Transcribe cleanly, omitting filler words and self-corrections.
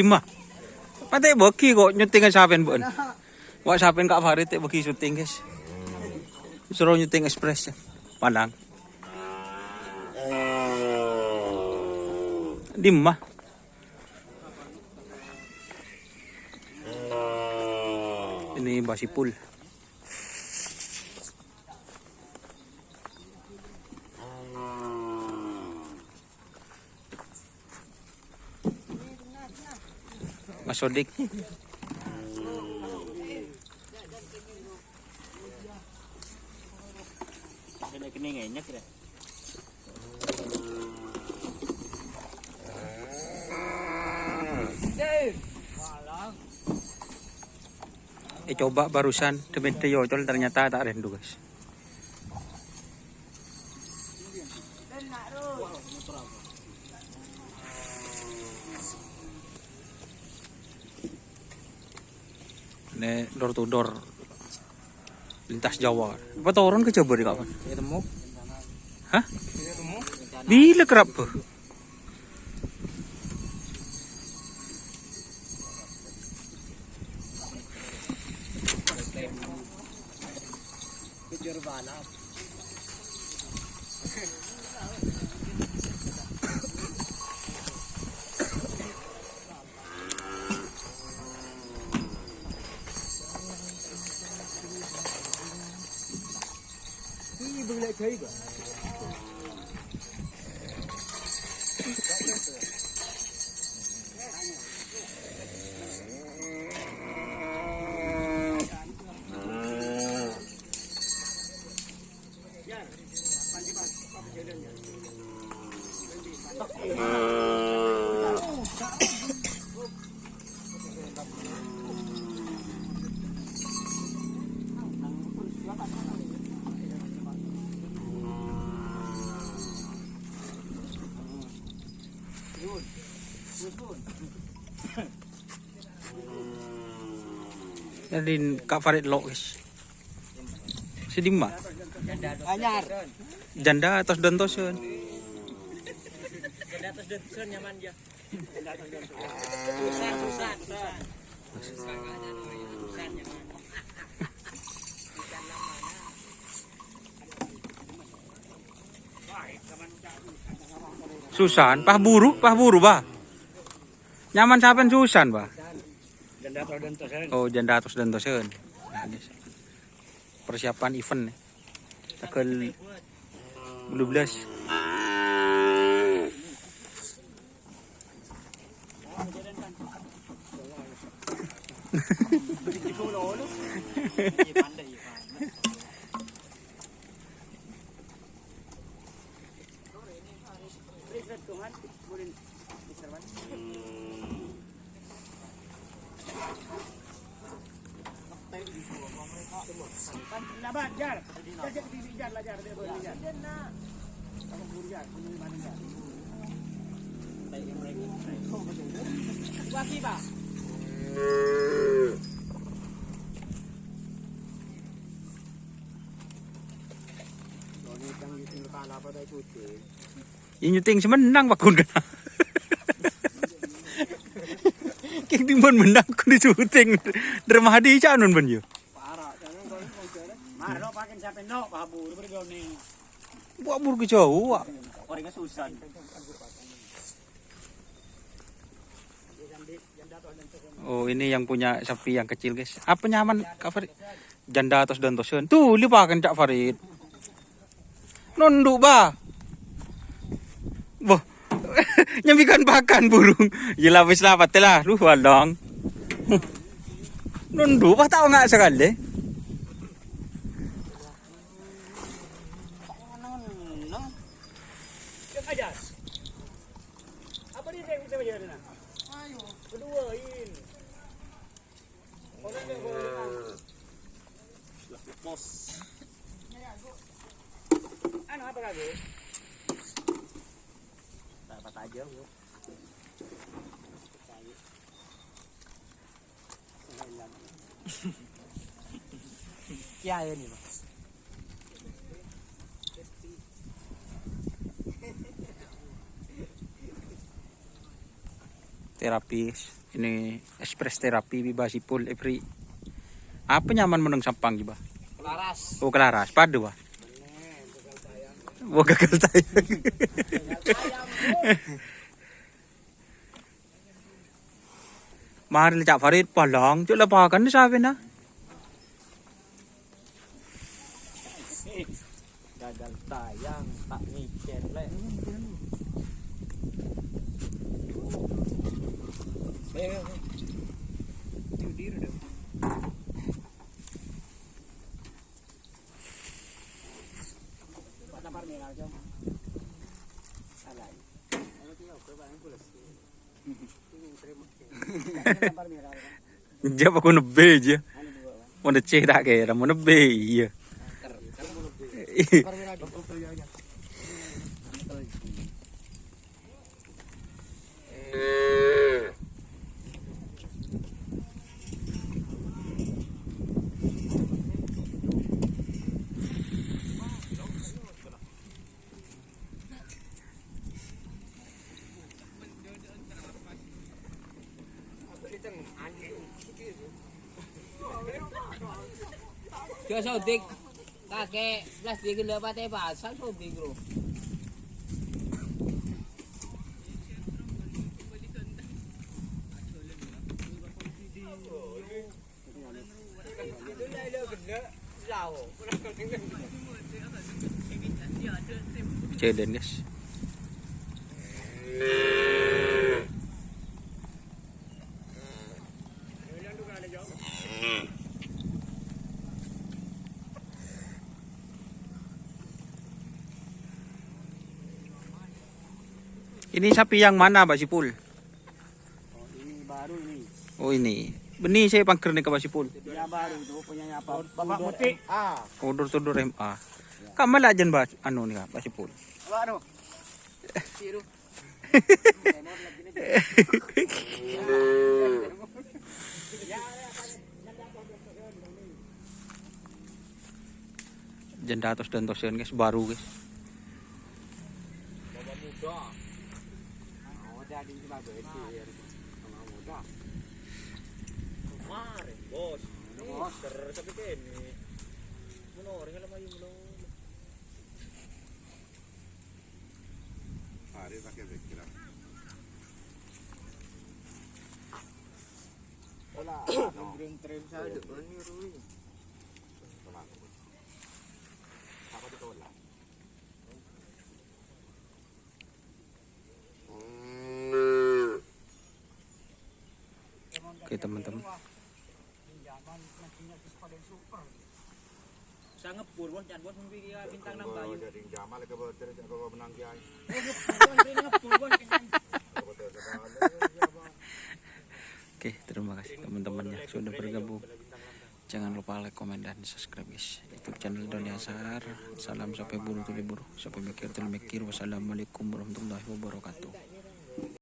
Di mah. Pate bagi kok nyutingan sapen bon. Wak sapen Kak Farid teh bagi syuting guys. Suruh nyuting Express ya. Padang. Di mah. Ini Basipul. Mas Sodik. Coba barusan demi yocol ternyata tak rendu guys. Ini door to door lintas Jawa. Apa turun ke Jawa di kapan? Ketemu. Hah? Bila kerap tuh? Kejar balap. Ini boleh kayak gak? Jadi Kak Farid lo guys. Sedima. Anyar. Janda atas dan tosun. Janda atas dan tosun nyaman dia. Susan. Susan, pah buru bah. Nyaman sapen Susan bah. Janda atas dan tosun. Oh, janda atas dan tosun. Persiapan event nih. Tanggal 12. Ini nyuting semenang Pak Kun kan. Kek timbun menang ku di syuting. Derma hadi canun ben yo. Parah, jangan kau ini Marno pakai siapa no, babur bergoni. Babur ke Jawa. Orangnya Susan. Oh, ini yang punya sapi yang kecil, guys. Apa nyaman Kak Farid? Janda atas dan tosun. Tuh, lipakan Kak Farid. Nunduk, bah. Wah. Nyambikan pakan burung. Gila wis lapat lah, lu dong. Nunduk, bah tahu enggak sekali? Apa dia yang bisa berjalan? Ayo, keduain. Bos. Anu apa lagi? Dapat aja, Bu. Ya ini, Mas. Terapis. Ini express terapi bibasipul every. Apa nyaman meneng sampang giba? Laras. Oh kelaras, padu bah. Wah gagal tayang. Mari Cak Farid palang, cuk lapakan ni sabi na. Gagal tayang, tak mikir le. Dia aku nebe je. Mau cek tak kira, mau nebe iya. Chưa sao tích ta cái plastic cái lửa ba tay bà sáng sao tích rồi Chơi đến guys. Ini sapi yang mana, Pak Sipul? Oh, ini baru ini. Oh ini. Benih saya pangker nih ke Pak Sipul. Ya baru itu punyanya apa? Bapak Muti. Ah. Udur-tudur MA. Kamu lah jen anu nih Pak Sipul. Baru. siru Janda atas dan tosan guys, baru guys. Bapak muda. Oh, jadi sebagai muda. Kemarin, bos. Bos, tapi ini. Mulo, ringan lama yung mulo. Hari pakai pikiran. Hola, green trail sa doon ni Rui. Apa di tola? Oke teman-teman. Sa ngepur bos, jangan bos mimpi bintang 6 kayu. Jadi jamal ke boter ke menang kiai. Ngepur bos. Oke, terima kasih teman-temannya sudah bergabung. Jangan lupa like, komen, dan subscribe guys. YouTube channel Doni Asar. Salam sampai buru tuli buru, sampai mikir tuli mikir. Wassalamualaikum warahmatullahi wabarakatuh.